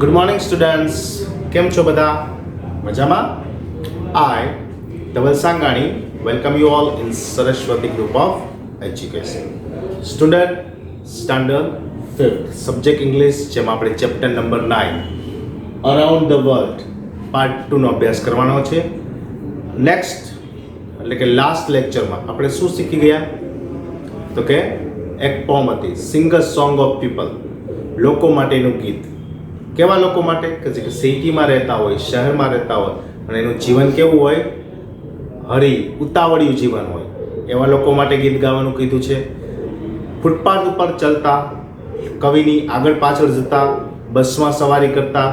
Good morning students, કેમ છો બધા? મજામાં? I Dhaval Sangani welcome you all in Saraswati group of education. Student standard 5th subject English, જેમાં આપણે chapter number 9 around the world part 2 નો અભ્યાસ કરવાનો છે. નેક્સ્ટ એટલે કે લાસ્ટ લેક્ચરમાં આપણે શું શીખી ગયા? તો કે એક પોમ હતી, સિંગર સોંગ ઓફ પીપલ, લોકો માટેનું ગીત. કેવા લોકો માટે? કે જે સિટીમાં રહેતા હોય, શહેરમાં રહેતા હોય અને એનું જીવન કેવું હોય? ઉતાવળિયું જીવન હોય, એવા લોકો માટે ગીત ગાવાનું કીધું છે. ફૂટપાથ ઉપર ચાલતા, કવિની આગળ પાછળ જતા, બસમાં સવારી કરતા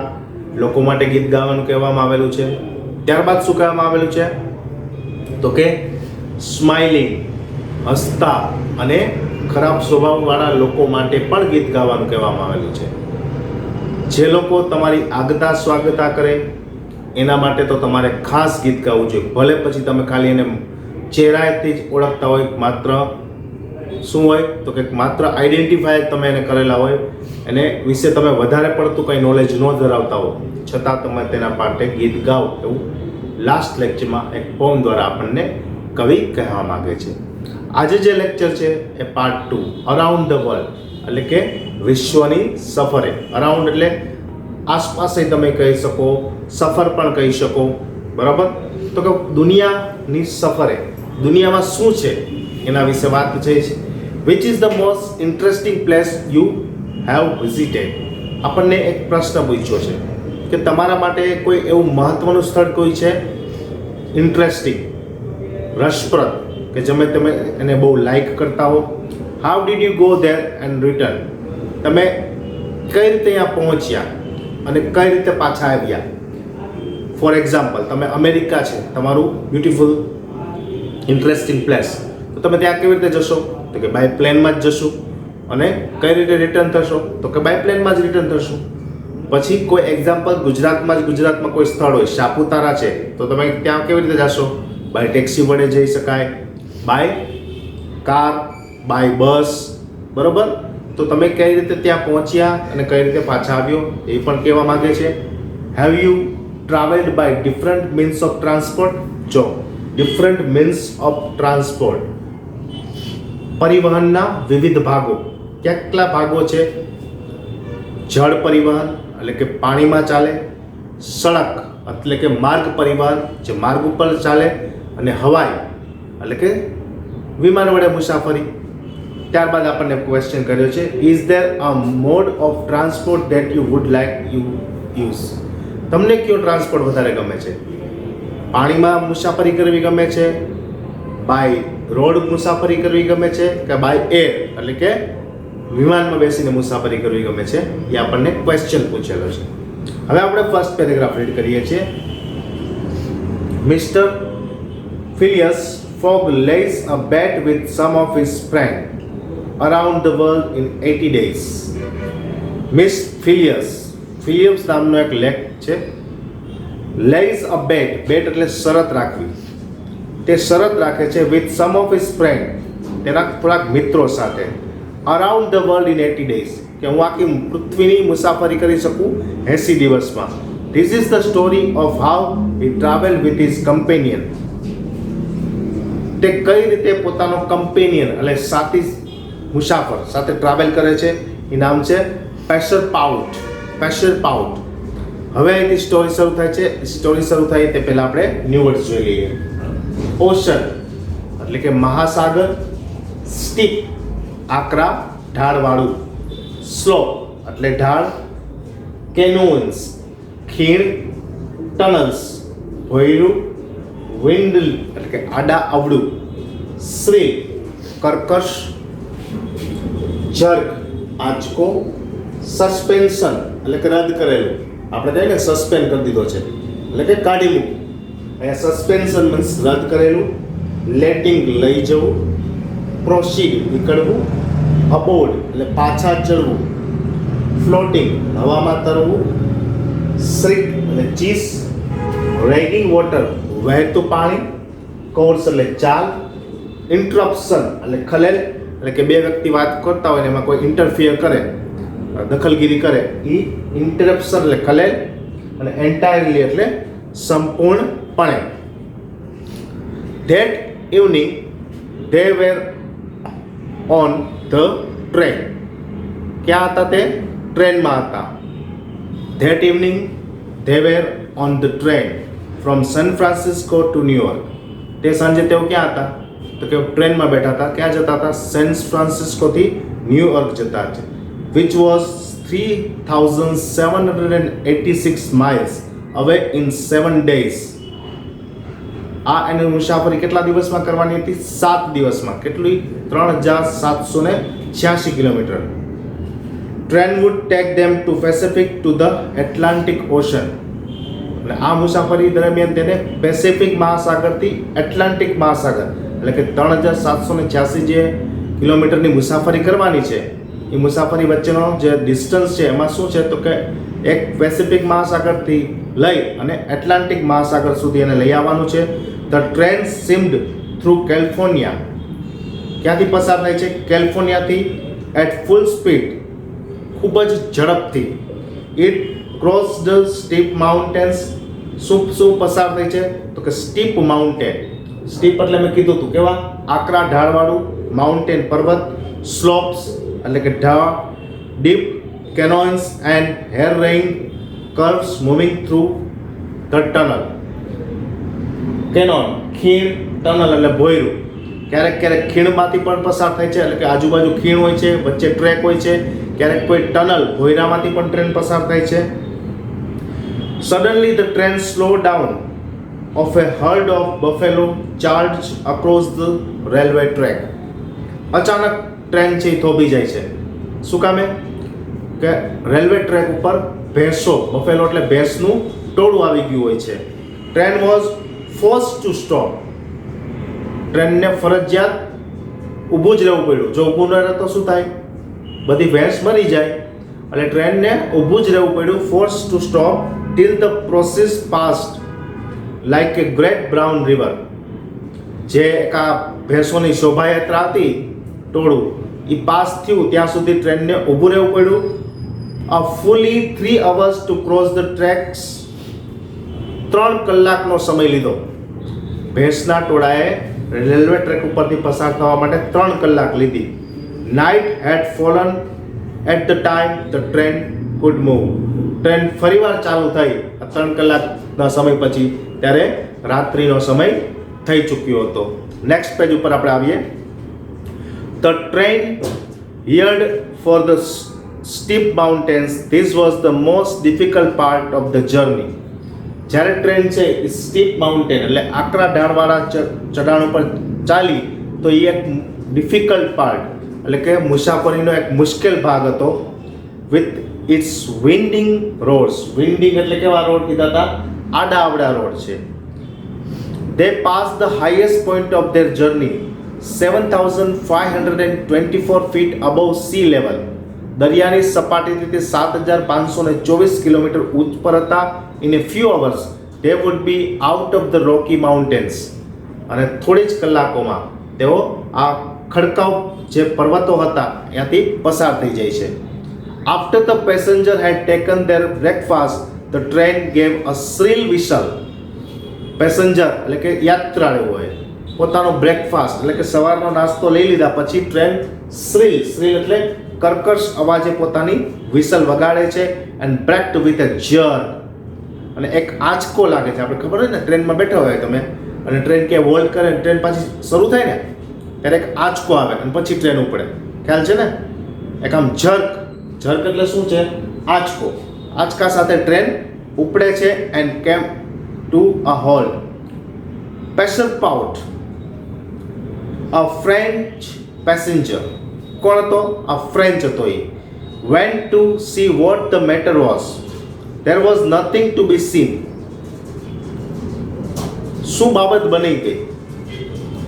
લોકો માટે ગીત ગાવાનું કહેવામાં આવેલું છે. ત્યારબાદ શું કહેવામાં આવેલું છે? તો કે સ્માઇલિંગ, હસતા અને ખરાબ સ્વભાવવાળા લોકો માટે પણ ગીત ગાવાનું કહેવામાં આવેલું છે. જે લોકો તમારી આગતા સ્વાગતા કરે એના માટે તો તમારે ખાસ ગીત ગાવું જોઈએ. ભલે પછી તમે ખાલી એને ચહેરાથી જ ઓળખતા હોય, માત્ર શું હોય તો કે માત્ર આઈડેન્ટિફાય તમે એને કરેલા હોય, એને વિશે તમે વધારે પડતું કંઈ નોલેજ ન ધરાવતા હો, છતાં તમે તેના માટે ગીત ગાઓ, એવું લાસ્ટ લેક્ચરમાં એક પોમ દ્વારા આપણને કવિ કહેવા માગે છે. આજે જે લેક્ચર છે એ પાર્ટ 2 અરાઉન્ડ ધ વર્લ્ડ, એટલે કે વિશ્વની સફરે. અરાઉન્ડ એટલે આસપાસ તમે કહી શકો, સફર પણ કહી શકો, બરાબર? તો કે દુનિયાની સફરે, દુનિયામાં શું છે એના વિશે વાત છે. Which is the most interesting place you have visited? આપણને એક પ્રશ્ન પૂછ્યો છે કે તમારા માટે કોઈ એવું મહત્વનું સ્થળ કોઈ છે ઇન્ટરેસ્ટિંગ, રસપ્રદ, કે જેમાં તમે એને બહુ લાઈક કરતા હો? How did you go there and return? તમે કઈ રીતે અહીંયા પહોંચ્યા અને કઈ રીતે પાછા આવ્યા? ફોર એક્ઝામ્પલ, તમે અમેરિકા છે તમારું બ્યુટીફુલ ઇન્ટરેસ્ટિંગ પ્લેસ, તો તમે ત્યાં કેવી રીતે જશો? તો કે બાય પ્લેનમાં જ જશો. અને કઈ રીતે રિટર્ન થશો? તો કે બાય પ્લેનમાં જ રિટર્ન થશો. પછી કોઈ એક્ઝામ્પલ, ગુજરાતમાં કોઈ સ્થળ હોય, સાપુતારા છે, તો તમે ત્યાં કેવી રીતે જશો? બાય ટેક્સી વડે જઈ શકાય, બાય કાર, બાય બસ, બરોબર? તો તમે કઈ રીતે ત્યાં પહોંચ્યા અને કઈ રીતે પાછા આવ્યો એ પણ કહેવા માંગે છે. Have you travelled by different means of transport? જો ડિફરન્ટ મીન્સ ઓફ ટ્રાન્સપોર્ટ, પરિવહનના વિવિધ ભાગો. કેટલા ભાગો છે? જળ પરિવહન એટલે કે પાણીમાં ચાલે, સડક એટલે કે માર્ગ પરિવહન જે માર્ગ ઉપર ચાલે, અને હવાઈ એટલે કે વિમાન વડે મુસાફરી. ત્યારબાદ આપણને ક્વેશ્ચન કર્યો છે, is there a mode of transport that you would like you use? તમને કયો ટ્રાન્સપોર્ટ વધારે ગમે છે? પાણીમાં મુસાફરી કરવી ગમે છે, બાય રોડ મુસાફરી કરવી ગમે છે, કે બાય એર એટલે કે વિમાનમાં બેસીને મુસાફરી કરવી ગમે છે? એ આપણને ક્વેશ્ચન પૂછેલો છે. હવે આપણે ફર્સ્ટ પેરેગ્રાફ રીડ કરીએ છીએ. Mister Phileas Fogg lays a bet with some of his friends around the world in 80 days. Miss ફિલિયસ નામનો એક લેખ છે. lays a bet એટલે શરત રાખવી. તે શરત રાખે છે with some of his friends, તેના થોડાક મિત્રો સાથે, around the world in 80 days, કે હું આખી પૃથ્વીની મુસાફરી કરી શકું 80 દિવસમાં. This is the story of how he traveled with his companion. તે કઈ રીતે પોતાનો કમ્પેનિયન એટલે સાથી મુસાફર સાથે ટ્રાવેલ કરે છે. એ નામ છે પેશર પાઉટ. હવે અહીંથી સ્ટોરી શરૂ થાય છે. સ્ટોરી શરૂ થાય તે પહેલાં આપણે ન્યૂ વર્ડ્સ જોઈ લઈએ. ઓશન એટલે કે મહાસાગર, સ્ટીપ આકરા ઢાળવાળું, સ્લોપ એટલે ઢાળ, કેનોન્સ ખીણ, ટનલ્સ ભોયરું, વિન્ડલ એટલે કે આડા અવળું, શ્રી કર્કશ, જર્ક આંચકો, સસ્પેન્શન એટલે કે રદ કરેલું. આપણે કહીએ ને સસ્પેન્ડ કરી દીધો છે એટલે કે કાઢી મૂકવું. અહીંયા સસ્પેન્શન મીન્સ રદ કરેલું. લેટિંગ લઈ જવું, પ્રોસીડ નીકળવું, અબોર્ડ એટલે પાછા ચડવું, ફ્લોટિંગ હવામાં તરવું, શ્રીક એટલે ચીસ, રેગિંગ વોટર વહેતું પાણી, કોર્સ એટલે ચાલ, ઇન્ટરપ્શન એટલે ખલેલ એટલે કે બે વ્યક્તિ વાત કરતા હોય ને એમાં કોઈ ઇન્ટરફિયર કરે દખલગીરી કરે એ ઇન્ટરપ્શન એટલે ખલેલ, અને એન્ટાયરલી એટલે સંપૂર્ણપણે. That evening they were on the train. ક્યાં હતા તે? ટ્રેનમાં હતા. That evening they were on the train from San Francisco to New York. તે સાંજે તેઓ ક્યાં હતા? તો કે ટ્રેનમાં બેઠા હતા. ક્યાં જતા હતા? સેન ફ્રાન્સિસ્કો થી ન્યુયોર્ક જતા છે. Which was 3,786 miles away in 7 days. આ એની મુસાફરી કેટલા દિવસમાં કરવાની હતી? 7 દિવસમાં. કેટલી? 3,786 kilometre. Train would take them to Pacific to the Atlantic ocean. અને આ મુસાફરી દરમિયાન તેને પેસિફિક મહાસાગરથી એટલાન્ટિક મહાસાગર એટલે કે 3,786 જે કિલોમીટરની મુસાફરી કરવાની છે, એ મુસાફરી વચ્ચેનો જે ડિસ્ટન્સ છે એમાં શું છે તો કે એક પેસિફિક મહાસાગરથી લઈ અને એટલાન્ટિક મહાસાગર સુધી એને લઈ આવવાનું છે. The train seemed through California. ક્યાંથી પસાર થાય છે? કેલિફોર્નિયાથી એટ ફૂલ સ્પીડ, ખૂબ જ ઝડપથી. It cross the steep mountains. શું પસાર થાય છે તો કે સ્ટીપ માઉન્ટેન. સ્ટીપ એટલે મેં કીધું હતું કેવા? આકરા ઢાળવાળું. માઉન્ટેન પર્વત. સ્લોપ્સ એટલે કે ઢાળ. Deep canyons and hairpin curves moving through the tunnel. Canyon ખીણ, ટનલ એટલે ભોયરું. ક્યારેક ક્યારેક ખીણમાંથી પણ પસાર થાય છે એટલે કે આજુબાજુ ખીણ હોય છે, વચ્ચે ટ્રેક હોય છે. ક્યારેક કોઈ ટનલ ભોયરામાંથી પણ ટ્રેન પસાર થાય છે. Suddenly the train slow down of a herd of buffalo charge across the railway track. અચાનક ટ્રેન છે એ થોભી જાય છે. શું કામે? કે રેલવે ટ્રેક ઉપર ભેંસો, બફેલો એટલે ભેંસનું ટોળું આવી ગયું હોય છે. Train was forced to stop. ટ્રેનને ફરજિયાત ઊભું જ રહેવું પડ્યું. જો ઊભું ન રહે તો શું થાય? બધી ભેંસ મરી જાય. એટલે ટ્રેનને ઊભું જ રહેવું પડ્યું. Force to stop till the process passed like A great brown river. જે એક આ ભેંસોની શોભાયાત્રા હતી, ટોળું, એ પાસ થયું ત્યાં સુધી ટ્રેનને ઊભું રહેવું પડ્યું. આ fully 3 hours to cross the tracks. 3 કલાકનો સમય લીધો. ભેંસના ટોળાએ રેલવે ટ્રેક ઉપરથી પસાર થવા માટે 3 કલાક લીધી. Night had fallen at the time the train could move. Train ફરીવાર ચાલુ થઈ 3 કલાકના સમય પછી, ત્યારે રાત્રિનો સમય થઈ ચૂક્યો હતો. નેક્સ્ટ પેજ ઉપર આપણે આવીએ. The train heard for the steep mountains. This was the most difficult part of the journey. જ્યારે ટ્રેન છે એ સ્ટીપ માઉન્ટેન એટલે આકરા ઢાળવાળા ચઢાણ ઉપર ચાલી, તો એ એક ડિફિકલ્ટ પાર્ટ એટલે કે મુસાફરીનો એક મુશ્કેલ ભાગ હતો. With its winding roads. Winding એટલે કેવા રોડ કીધા હતા? આડા આવડા રોડ છે. They pass the highest point of their journey 7,524 feet above sea level. દરિયાની સપાટીથી તે 7,524 કિલોમીટર ઉપર હતા. In a few hours they would be out of the Rocky Mountains. અને થોડી જ કલાકોમાં તેઓ આ ખડકાવ જે પર્વતો હતા ત્યાંથી પસાર થઈ જાય છે. After the passenger had taken their breakfast, the train gave a shrill whistle. Passenger એટલે કે યાત્રાળુઓએ પોતાનો બ્રેકફાસ્ટ એટલે કે સવારનો નાસ્તો લઈ લીધા પછી ટ્રેન શ્રીલ એટલે કર્કશ અવાજે પોતાની વિસલ વગાડે છે. And braked with a jerk. અને એક આંચકો લાગે છે. આપણે ખબર હોય ને, ટ્રેનમાં બેઠા હોય તમે અને ટ્રેન કે વોલ્ટ કરે, ટ્રેન પાછી શરૂ થાય ને ત્યારે એક આંચકો આવે અને પછી ટ્રેન ઉપડે. ખ્યાલ છે ને? એક આમ જર્ક એટલે શું છે? આંચકો. આંચકા સાથે ટ્રેન ઉપડે છે. And came to a halt. Passepartout, a French passenger. કોણ હતો? આ ફ્રેન્ચ હતો. He went to see what the matter was. There was nothing to be seen. શું બાબત બની ગઈ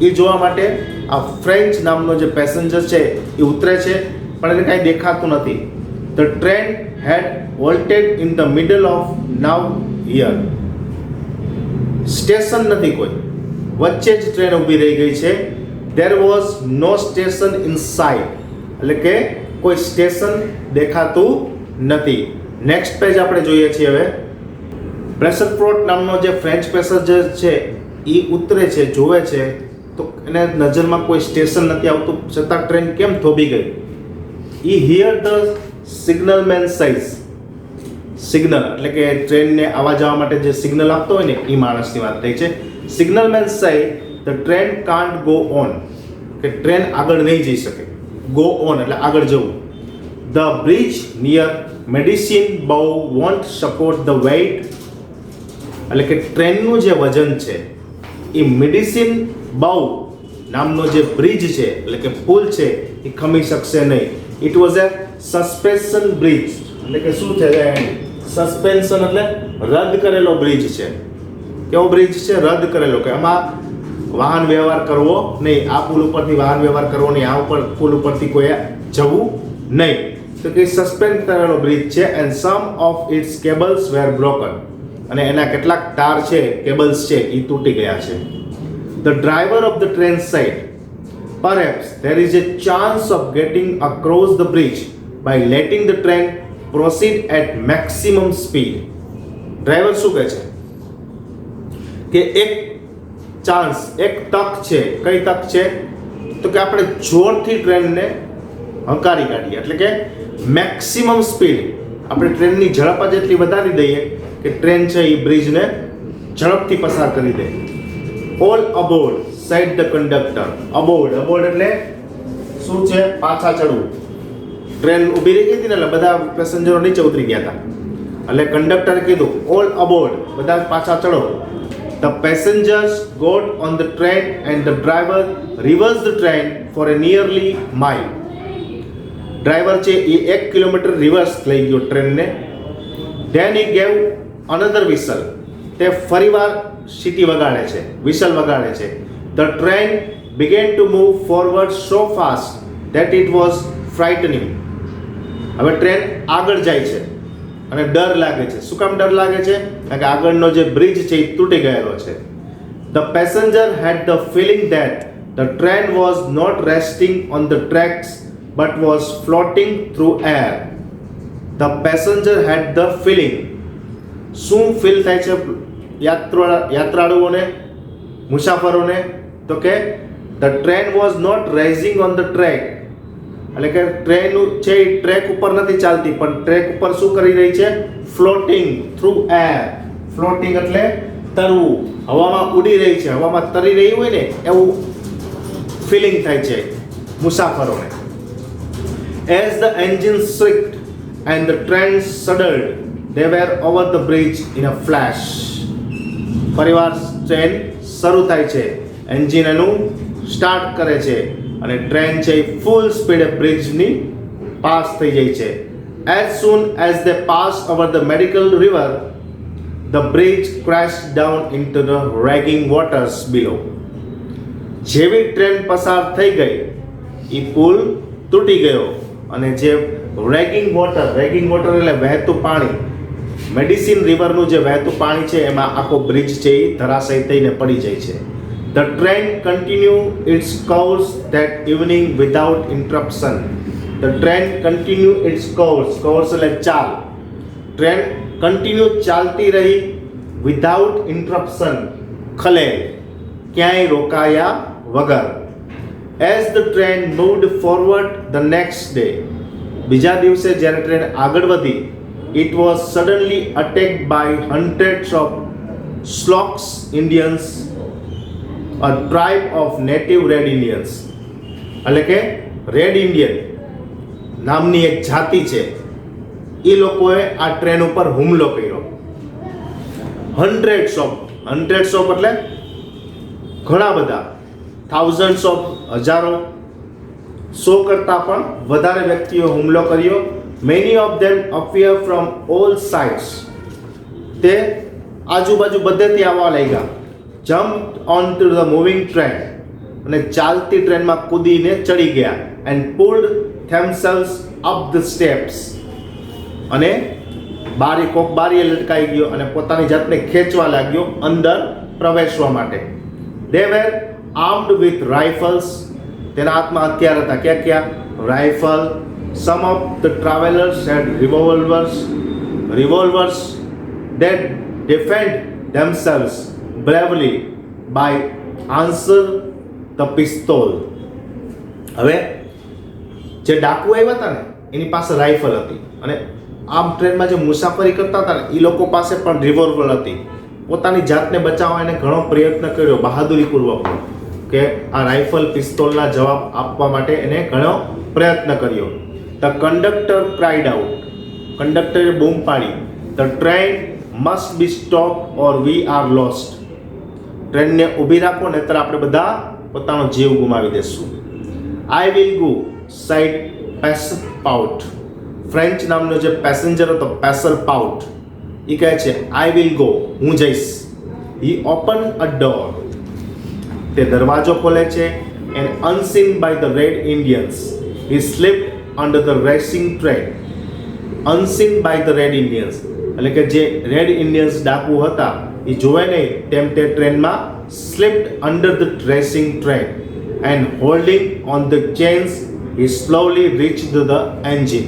એ જોવા માટે આ ફ્રેન્ચ નામનો જે પેસેન્જર છે એ ઉતરે છે, પણ એને કાંઈ દેખાતું નથી. The train had halted in the middle of nowhere. Station નથી કોઈ, વચ્ચે જ ટ્રેન ઊભી રહી ગઈ છે. There was no station in sight. એટલે કે કોઈ સ્ટેશન દેખાતું નથી. નેક્સ્ટ પેજ આપણે જોઈએ છીએ હવે. બ્રેસનફોર્ટ નામનો જે ફ્રેન્ચ પેસેન્જર છે એ ઉતરે છે, જોવે છે તો એને નજરમાં કોઈ સ્ટેશન નથી આવતું, છતાં ટ્રેન કેમ થોભી ગઈ. ઈ હિયર ધ સિગ્નલમેન સાઇઝ. સિગ્નલ એટલે કે ટ્રેનને આવવા જવા માટે જે સિગ્નલ આપતો હોય ને એ માણસની વાત થઈ છે. Signalman says the train can't go on, કે ટ્રેન આગળ નહીં જઈ શકે. ગો ઓન એટલે આગળ જવું. The bridge near Medicine Bow won't support the weight, એટલે કે ટ્રેનનું જે વજન છે એ મેડિસિન બાઉ નામનો જે બ્રિજ છે એટલે કે પુલ છે એ ખમી શકશે નહીં. It was A suspension bridge, એટલે કે શું છે, સસ્પેન્શન એટલે રદ કરેલો બ્રિજ છે. કેવો બ્રિજ છે? રદ કરેલો, કે આમાં વાહન વ્યવહાર કરવો નહીં, આ પુલ ઉપરથી વાહન વ્યવહાર કરવો નહીં, આ ઉપર પુલ ઉપરથી કોઈ જવું નહીં. તો કે સસ્પેન્ડ કરેલો બ્રિજ છે. And some of its cables were broken, અને એના કેટલાક તાર છે, કેબલ્સ છે એ તૂટી ગયા છે. The driver of the train side perhaps there is a chance of getting across the bridge by letting the train proceed at maximum speed. Driver શું કહે છે કે એક ચાન્સ, એક તક છે. કઈ તક છે? તો કે આપણે જોરથી ટ્રેનને હંકારી કાઢીએ, એટલે કે મેક્સિમમ સ્પીડ, આપણે ટ્રેનની ઝડપ જ એટલી વધારી દઈએ કે ટ્રેન છે એ બ્રિજને ઝડપથી પસાર કરી દે. All aboard said the conductor. Aboard, aboard એટલે શું છે? પાછા ચડવું. ટ્રેન ઊભી રહી ગઈ હતી ને એટલે બધા પેસેન્જરો નીચે ઉતરી ગયા હતા, એટલે કંડક્ટરે કીધું ઓલ અબોર્ડ, બધા પાછા ચડો. The passengers got on the train and the driver reversed the train for a nearly mile. Driver છે એ 1 કિલોમીટર રિવર્સ લઈ ગયો ટ્રેનને. Then he gave another whistle. તે ફરીવાર સીટી વગાડે છે, વિસલ વગાડે છે. The train began to move forward so fast that it was frightening. હવે ટ્રેન આગળ જાય છે અને ડર લાગે છે. શું કામ ડર લાગે છે? કારણ કે આગળનો જે બ્રિજ છે એ તૂટી ગયેલો છે. The passenger had the feeling that the train was not resting on the tracks but was floating through air. The passenger had the feeling. શું ફીલ થાય છે યાત્રાળુઓને, મુસાફરોને? તો કે the train was not rising on the track, એટલે કે train છે એ track ઉપર નથી ચાલતી, પણ ટ્રેક ઉપર શું કરી રહી છે? Floating through air. ફ્લોટિંગ એટલે તરવું, હવામાં ઉડી રહી છે, હવામાં તરી રહી હોય ને એવું ફિલિંગ થાય છે મુસાફરોને. As the engine shrieked and the train shuddered, they were over the bridge in a flash. ફરીવાર ટ્રેન શરૂ થાય છે, એન્જિન એનું સ્ટાર્ટ કરે છે અને ટ્રેન છે એ ફૂલ સ્પીડે બ્રિજની પાસ થઈ જાય છે. As soon as they passed over the medical river, the bridge crashed down into the raging waters below. જેવી ટ્રેન પસાર થઈ ગઈ એ પુલ તૂટી ગયો અને જે રેગિંગ વોટર એટલે વહેતું પાણી, મેડિસિન રિવરનું જે વહેતું પાણી છે એમાં આખો બ્રિજ છે એ ધરાશયી થઈને પડી જાય છે. The train continued its course that evening without interruption. The train continued its course એટલે ચાલ. ટ્રેન કન્ટિન્યુ ચાલતી રહી વિધાઉટ ઇન્ટરપ્શન, ખલેલ, ક્યાંય રોકાયા વગર. As the train moved forward the next day, બીજા દિવસે જ્યારે ટ્રેન આગળ વધી, it was suddenly attacked by hundreds of Sloaks Indians, a tribe of native Red Indians. એટલે કે રેડ ઇન્ડિયન નામની એક જાતિ છે, એ લોકોએ આ ટ્રેન ઉપર હુમલો કર્યો. હન્ડ્રેડ્સ ઓફ એટલે ઘણા બધા, થાઉઝન્ડ્સ ઓફ, હજારો, 100 કરતાં પણ વધારે વ્યક્તિઓ હુમલો કર્યો. Many of them appear from all sides. તે આજુબાજુ બધેથી આવવા લાગ્યા. Jumped onto the moving train, અને ચાલતી ટ્રેનમાં કૂદીને ચડી ગયા. And pulled themselves up the steps, અને બારીએ લટકાઈ ગયો અને પોતાની જાતને ખેંચવા લાગ્યો અંદર પ્રવેશવા માટે. They were armed with rifles. તેના હાથમાં હથિયાર હતા. ક્યાં? Rifle, Some of the travelers had revolvers that defend themselves bravely by answer the pistol. હવે જે ડાકુ આવ્યા હતા ને એની પાસે રાઇફલ હતી અને આમ ટ્રેનમાં જે મુસાફરી કરતા હતા ને એ લોકો પાસે પણ રિવોલ્વર હતી. પોતાની જાતને બચાવવા એને ઘણો પ્રયત્ન કર્યો બહાદુરીપૂર્વક કે આ રાઇફલ પિસ્તોલના જવાબ આપવા માટે એને ઘણો પ્રયત્ન કર્યો. ધ કંડક્ટર ક્રાઇડ આઉટ, કંડક્ટરે બૂમ પાડી, the train must be stop or we are lost, ટ્રેનને ઊભી રાખો નહીતર આપણે બધા પોતાનો જીવ ગુમાવી દેશું. I will go said Passepartout, French નામનો જે પેસેન્જર હતો પેસરપાઉટ, એ કહે છે આઈ વિલ ગો, હું જઈશ. હી ઓપન અ ડોર, તે દરવાજો ખોલે છે. And unseen by the red Indians he slipped under the racing train. Unseen by the red Indians એટલે કે જે રેડ ઇન્ડિયન્સ ડાકુ હતા એ જોવે નહીં તેમ તે ટ્રેનમાં slipped under the racing train and holding on the chains he slowly reached the engine.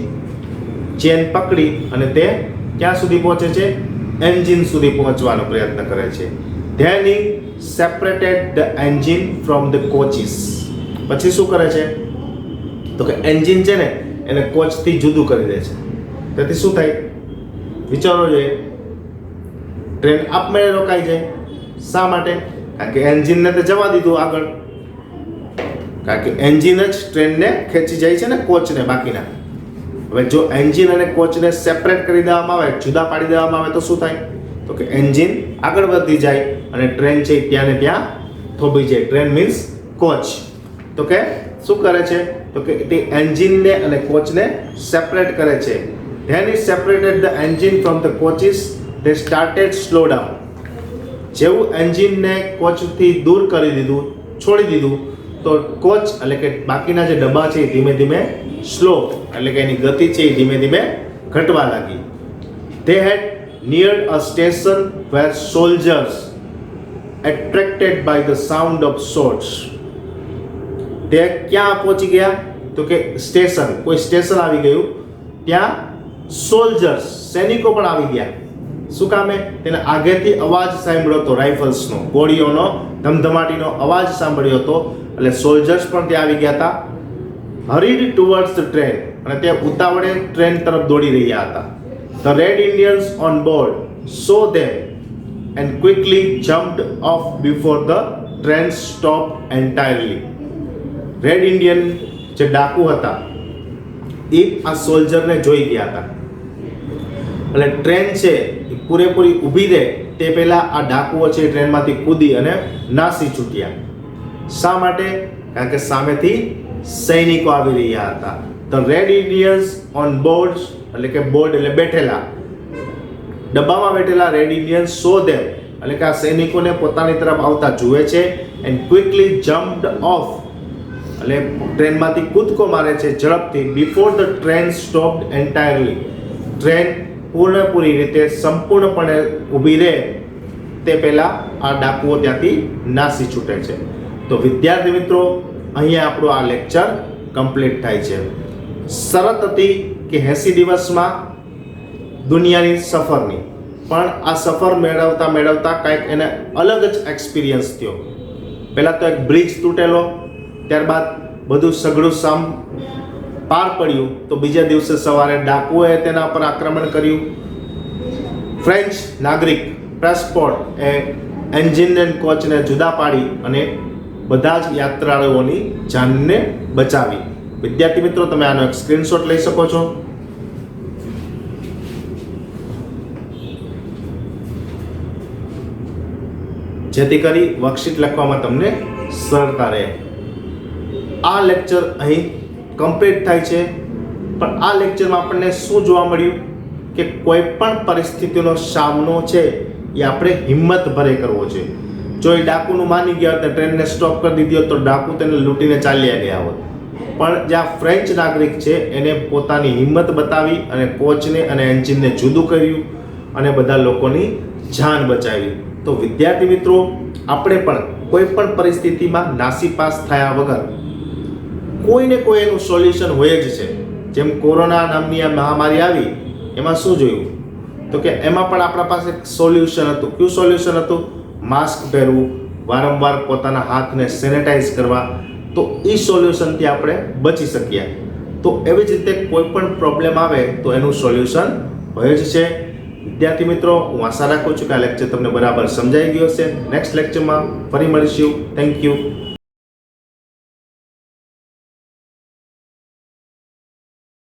Chain પકડી અને તે ક્યાં સુધી પહોંચે છે? એન્જિન સુધી પહોંચવાનો પ્રયત્ન કરે છે. Then he separated the engine from the coaches. પછી શું કરે છે તો કે એન્જિન છે ને એને કોચથી જુદું કરી દે છે. તેથી શું થાય વિચારો જોઈએ, ટ્રેન આપમેળે રોકાઈ જાય. શા માટે? કારણ કે એન્જિનને તો જવા દીધું આગળ, કારણ કે એન્જિન જ ટ્રેનને ખેંચી જાય છે ને કોચને બાકીના. હવે જો એન્જિન અને કોચને સેપરેટ કરી દેવામાં આવે, જુદા પાડી દેવામાં આવે તો શું થાય તો કે એન્જિન આગળ વધી જાય અને ટ્રેન છે ત્યાં ને ત્યાં થોભી જાય. Train means coach. તો કે શું કરે છે તો કે તે એન્જિનને અને કોચને સેપરેટ કરે છે. Then he separated the engine from the coaches. They started slow down. જેવું એન્જિનને કોચથી દૂર કરી દીધું, છોડી દીધું, તો કોચ એટલે કે બાકીના જે ડબ્બા છે એ ધીમે ધીમે સ્લો એટલે કે એની ગતિ છે એ ધીમે ધીમે ઘટવા લાગી. They had neared a station where soldiers attracted by the sound of swords. તે ક્યાં પહોંચી ગયા તો કે સ્ટેશન, કોઈ સ્ટેશન આવી ગયું, ત્યાં સોલ્જર્સ સૈનિકો પણ આવી ગયા. શું કામે? તેને આગળથી અવાજ સાંભળ્યો હતો, રાઇફલ્સનો, ગોળીઓનો ધમધમાટીનો અવાજ સાંભળ્યો હતો, એટલે સોલ્જર્સ પણ ત્યાં આવી ગયા હતા. હરીડ ટુવર્ડ્સ ધ ટ્રેન, અને તે ઉતાવળે ટ્રેન તરફ દોડી રહ્યા હતા. The red Indians on board saw them and quickly jumped off before the train stop entirely. Red Indian જે ડાકુ હતા એ આ સોલ્જરને જોઈ ગયા હતા, એટલે ટ્રેન છે એ પૂરેપૂરી ઊભી રહે તે પહેલાં આ ડાકુઓ છે ટ્રેનમાંથી કૂદી અને નાસી છૂટ્યા. શા માટે? કારણ કે સામેથી સૈનિકો આવી રહ્યા હતા. The red Indians on board એટલે કે બોર્ડ એટલે બેઠેલા, ડબ્બામાં બેઠેલા રેડ ઇન્ડિયન્સ સો ધેમ એટલે કે આ સૈનિકોને પોતાની તરફ આવતા જુએ છે. એન્ડ ક્વિકલી જમ્પ્ડ ઓફ એટલે ટ્રેનમાંથી કૂદકો મારે છે ઝડપથી. Before the train stopped entirely, train પૂર્ણપૂરી રીતે સંપૂર્ણપણે ઊભી રહે તે પહેલાં આ ડાકુઓ ત્યાંથી નાસી છૂટે છે. તો વિદ્યાર્થી મિત્રો અહીંયા આપણો આ લેક્ચર કમ્પ્લીટ થાય છે. શરત હતી કે 80 દિવસમાં દુનિયાની સફરની, પણ આ સફર મેળવતા મેળવતા કાંઈક એને અલગ જ એક્સપિરિયન્સ થયો. પહેલાં તો એક બ્રિજ તૂટેલો, ત્યારબાદ બધું સઘળું સામ પાર પડ્યું, તો બીજા દિવસે સવારે ડાકુએ તેના પર આક્રમણ કર્યું. ફ્રેન્ચ નાગરિક પ્રેસપોર્ટ એ એન્જિન એન્ડ કોચને જુદા પાડી અને બધા જ યાત્રાળુઓની જાનને બચાવી. વિદ્યાર્થી મિત્રો તમે આનો એક સ્ક્રીનશોટ લઈ શકો છો. જેથી કરી વર્કશીટ લખવામાં તમને સરળતા રહે. આ લેક્ચર અહીં કમ્પ્લીટ થાય છે, પણ આ લેક્ચરમાં આપણને શું જોવા મળ્યું કે કોઈ પણ પરિસ્થિતિનો સામનો છે એ આપણે હિંમત ભરે કરવો છે. જો એ ડાકુનું માની ગયા હોત, ટ્રેનને સ્ટોપ કરી દીધી હોત તો ડાકુ તેને લૂંટીને ચાલ્યા ગયા હોત. પણ જ્યાં ફ્રેન્ચ નાગરિક છે એને પોતાની હિંમત બતાવી અને કોચને અને એન્જિનને જુદું કર્યું અને બધા લોકોની જાન બચાવી. તો વિદ્યાર્થી મિત્રો આપણે પણ કોઈ પણ પરિસ્થિતિમાં નાસીપાસ થયા વગર કોઈને કોઈ એનું સોલ્યુશન હોય જ છે. જેમ કોરોના નામની આ મહામારી આવી એમાં શું જોયું તો કે એમાં પણ આપણા પાસે એક સોલ્યુશન હતું. કયું સોલ્યુશન હતું? માસ્ક પહેરવું, વારંવાર પોતાના હાથને સેનેટાઈઝ કરવા. તો એ સોલ્યુશનથી આપણે બચી શક્યા. તો એવી જ રીતે કોઈ પણ પ્રોબ્લેમ આવે તો એનું સોલ્યુશન હોય જ છે. વિદ્યાર્થી મિત્રો, હું આશા રાખું છું કે આ લેક્ચર તમને બરાબર સમજાઈ ગયો હશે. નેક્સ્ટ લેક્ચરમાં ફરી મળીશું. Thank you.